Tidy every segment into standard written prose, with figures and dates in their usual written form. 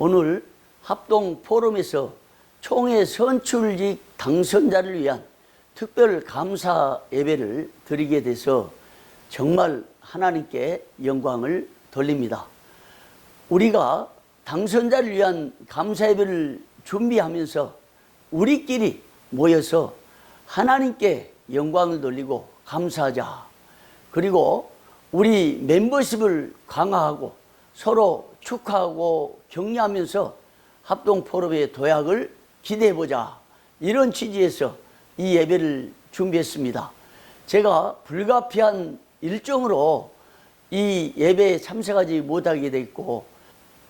오늘 합동 포럼에서 총회 선출직 당선자를 위한 특별 감사 예배를 드리게 돼서 정말 하나님께 영광을 돌립니다. 우리가 당선자를 위한 감사 예배를 준비하면서 우리끼리 모여서 하나님께 영광을 돌리고 감사하자. 그리고 우리 멤버십을 강화하고 서로 축하하고 격려하면서 합동 포럼의 도약을 기대해보자. 이런 취지에서 이 예배를 준비했습니다. 제가 불가피한 일정으로 이 예배에 참석하지 못하게 됐고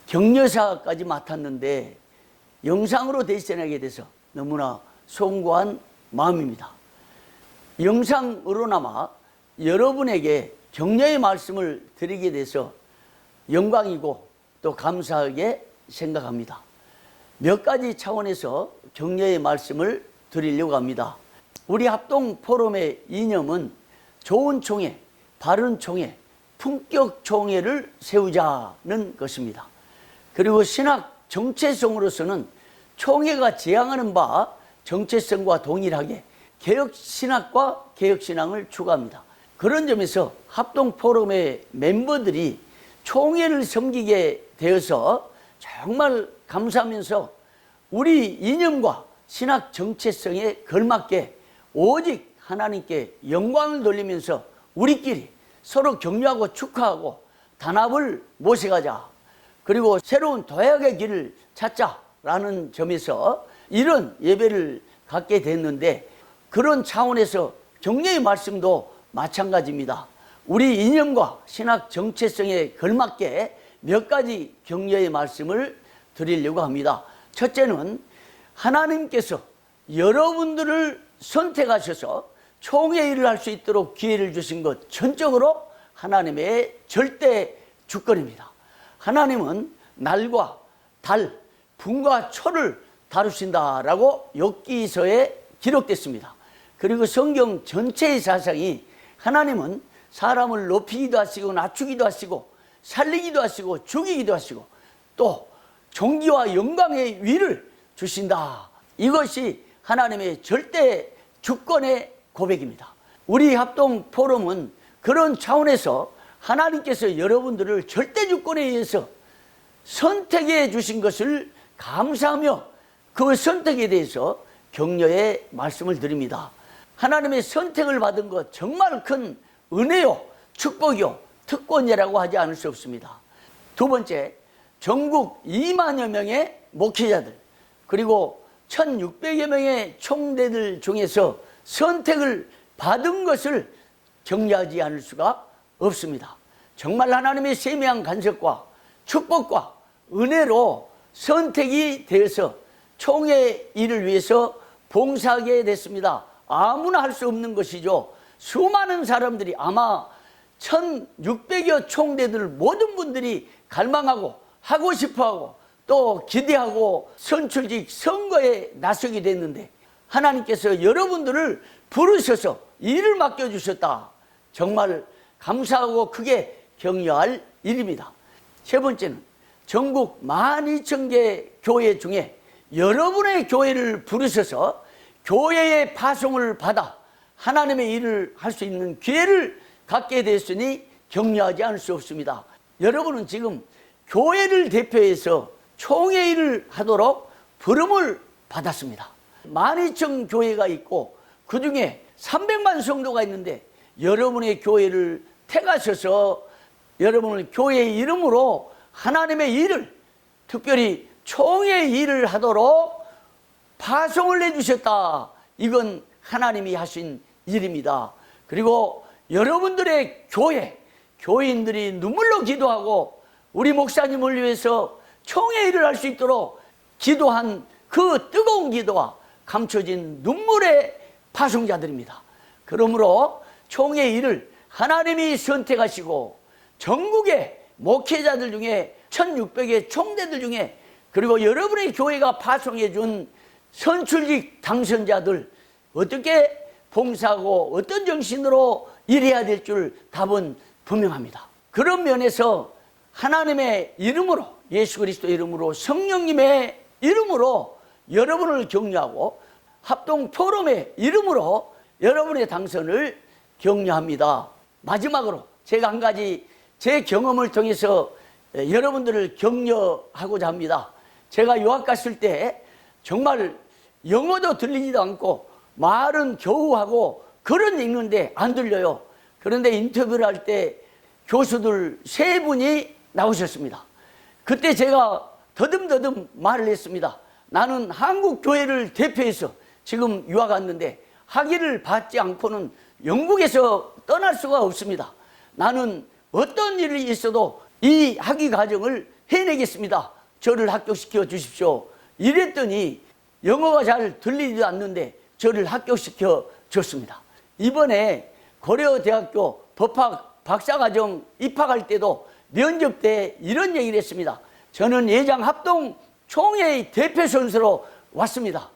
격려사까지 맡았는데 영상으로 대신하게 돼서 너무나 송구한 마음입니다. 영상으로나마 여러분에게 격려의 말씀을 드리게 돼서 영광이고 또 감사하게 생각합니다. 몇 가지 차원에서 격려의 말씀을 드리려고 합니다. 우리 합동 포럼의 이념은 좋은 총회, 바른 총회, 품격 총회를 세우자는 것입니다. 그리고 신학 정체성으로서는 총회가 지향하는 바 정체성과 동일하게 개혁신학과 개혁신앙을 추구합니다. 그런 점에서 합동 포럼의 멤버들이 총회를 섬기게 되어서 정말 감사하면서 우리 이념과 신학 정체성에 걸맞게 오직 하나님께 영광을 돌리면서 우리끼리 서로 격려하고 축하하고 단합을 모셔가자. 그리고 새로운 도약의 길을 찾자라는 점에서 이런 예배를 갖게 됐는데 그런 차원에서 격려의 말씀도 마찬가지입니다. 우리 이념과 신학 정체성에 걸맞게 몇 가지 격려의 말씀을 드리려고 합니다. 첫째는 하나님께서 여러분들을 선택하셔서 총회의를 할 수 있도록 기회를 주신 것 전적으로 하나님의 절대 주권입니다. 하나님은 날과 달, 분과 초를 다루신다라고 욥기서에 기록됐습니다. 그리고 성경 전체의 사상이 하나님은 사람을 높이기도 하시고 낮추기도 하시고 살리기도 하시고 죽이기도 하시고 또 존귀와 영광의 위를 주신다. 이것이 하나님의 절대 주권의 고백입니다. 우리 합동 포럼은 그런 차원에서 하나님께서 여러분들을 절대 주권에 의해서 선택해 주신 것을 감사하며 그 선택에 대해서 격려의 말씀을 드립니다. 하나님의 선택을 받은 것 정말 큰 은혜요, 축복이요, 특권이라고 하지 않을 수 없습니다. 두 번째, 전국 2만여 명의 목회자들 그리고 1600여 명의 총대들 중에서 선택을 받은 것을 격려하지 않을 수가 없습니다. 정말 하나님의 세미한 간섭과 축복과 은혜로 선택이 되어서 총회 일을 위해서 봉사하게 됐습니다. 아무나 할 수 없는 것이죠. 수많은 사람들이 아마 1600여 총대들 모든 분들이 갈망하고 하고 싶어하고 또 기대하고 선출직 선거에 나서게 됐는데 하나님께서 여러분들을 부르셔서 일을 맡겨주셨다. 정말 감사하고 크게 격려할 일입니다. 세 번째는 전국 12,000개 교회 중에 여러분의 교회를 부르셔서 교회의 파송을 받아 하나님의 일을 할 수 있는 기회를 갖게 됐으니 격려하지 않을 수 없습니다. 여러분은 지금 교회를 대표해서 총회 일을 하도록 부름을 받았습니다. 12,000 교회가 있고 그 중에 300만 성도가 있는데 여러분의 교회를 택하셔서 여러분을 교회의 이름으로 하나님의 일을 특별히 총회 일을 하도록 파송을 해주셨다. 이건 하나님이 하신 일입니다. 그리고 여러분들의 교인들이 눈물로 기도하고 우리 목사님을 위해서 총회 일을 할 수 있도록 기도한 그 뜨거운 기도와 감춰진 눈물의 파송자들입니다. 그러므로 총회 일을 하나님이 선택하시고 전국의 목회자들 중에 1600의 총대들 중에 그리고 여러분의 교회가 파송해 준 선출직 당선자들 어떻게 봉사하고 어떤 정신으로 일해야 될 줄 답은 분명합니다. 그런 면에서 하나님의 이름으로, 예수 그리스도 이름으로, 성령님의 이름으로 여러분을 격려하고 합동포럼의 이름으로 여러분의 당선을 격려합니다. 마지막으로 제가 한 가지 제 경험을 통해서 여러분들을 격려하고자 합니다. 제가 유학 갔을 때 정말 영어도 들리지도 않고 말은 겨우 하고 글은 읽는데 안 들려요. 그런데 인터뷰를 할 때 교수들 3분이 나오셨습니다. 그때 제가 더듬더듬 말을 했습니다. 나는 한국 교회를 대표해서 지금 유학 왔는데 학위를 받지 않고는 영국에서 떠날 수가 없습니다. 나는 어떤 일이 있어도 이 학위 과정을 해내겠습니다. 저를 합격시켜 주십시오. 이랬더니 영어가 잘 들리지도 않는데 저를 합격시켜 줬습니다. 이번에 고려대학교 법학 박사과정 입학할 때도 면접 때 이런 얘기를 했습니다. 저는 예장 합동 총회의 대표 선수로 왔습니다.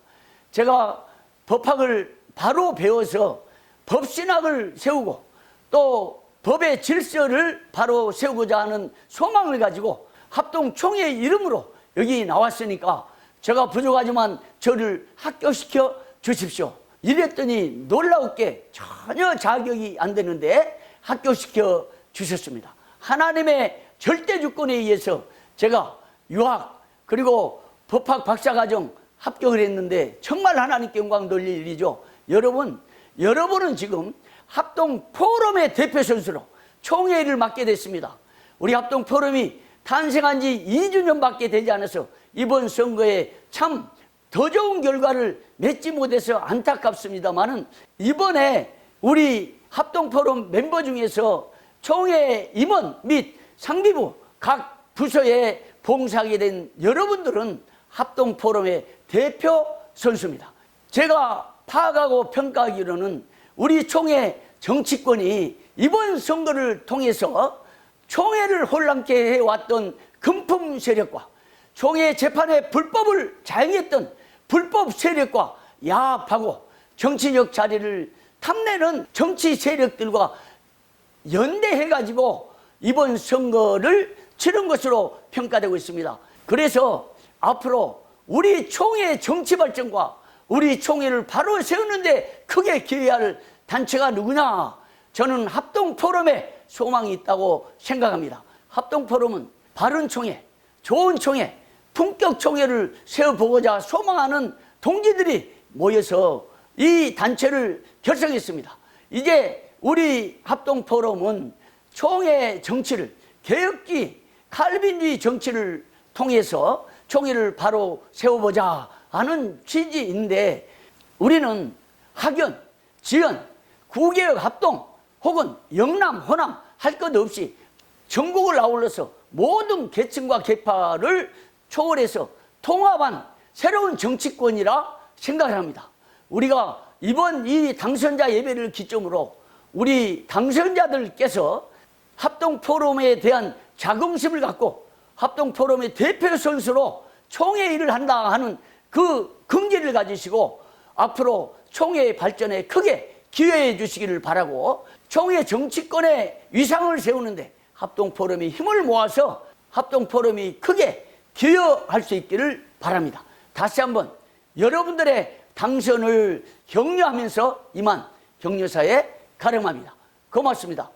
제가 법학을 바로 배워서 법신학을 세우고 또 법의 질서를 바로 세우고자 하는 소망을 가지고 합동 총회의 이름으로 여기 나왔으니까 제가 부족하지만 저를 합격시켜 주십시오. 이랬더니 놀라웠게 전혀 자격이 안 되는데 합격시켜 주셨습니다. 하나님의 절대 주권에 의해서 제가 유학 그리고 법학 박사과정 합격을 했는데 정말 하나님께 영광 돌릴 일이죠. 여러분은 지금 합동 포럼의 대표 선수로 총회를 맡게 됐습니다. 우리 합동 포럼이 탄생한 지 2주년밖에 되지 않아서 이번 선거에 참 더 좋은 결과를 맺지 못해서 안타깝습니다만은 이번에 우리 합동 포럼 멤버 중에서 총회 임원 및 상비부 각 부서에 봉사하게 된 여러분들은 합동 포럼의 대표 선수입니다. 제가 파악하고 평가하기로는 우리 총회 정치권이 이번 선거를 통해서 총회를 혼란케 해왔던 금품 세력과 총회 재판의 불법을 자행했던 불법 세력과 야합하고 정치적 자리를 탐내는 정치 세력들과 연대해가지고 이번 선거를 치른 것으로 평가되고 있습니다. 그래서 앞으로 우리 총회 정치 발전과 우리 총회를 바로 세우는데 크게 기여할 단체가 누구냐? 저는 합동포럼에 소망이 있다고 생각합니다. 합동포럼은 바른 총회, 좋은 총회, 품격 총회를 세워보고자 소망하는 동지들이 모여서 이 단체를 결성했습니다. 이제 우리 합동포럼은 총회 정치를 개혁기 칼빈주의 정치를 통해서 총회를 바로 세워보자 하는 취지인데 우리는 학연, 지연, 구개혁 합동 혹은 영남, 호남 할 것 없이 전국을 아울러서 모든 계층과 계파를 초월해서 통합한 새로운 정치권이라 생각을 합니다. 우리가 이번 이 당선자 예배를 기점으로 우리 당선자들께서 합동포럼에 대한 자긍심을 갖고 합동포럼의 대표 선수로 총회 일을 한다 하는 그 긍지를 가지시고 앞으로 총회의 발전에 크게 기여해 주시기를 바라고 총회 정치권의 위상을 세우는데 합동포럼이 힘을 모아서 합동포럼이 크게 기여할 수 있기를 바랍니다. 다시 한번 여러분들의 당선을 격려하면서 이만 격려사에 가름합니다. 고맙습니다.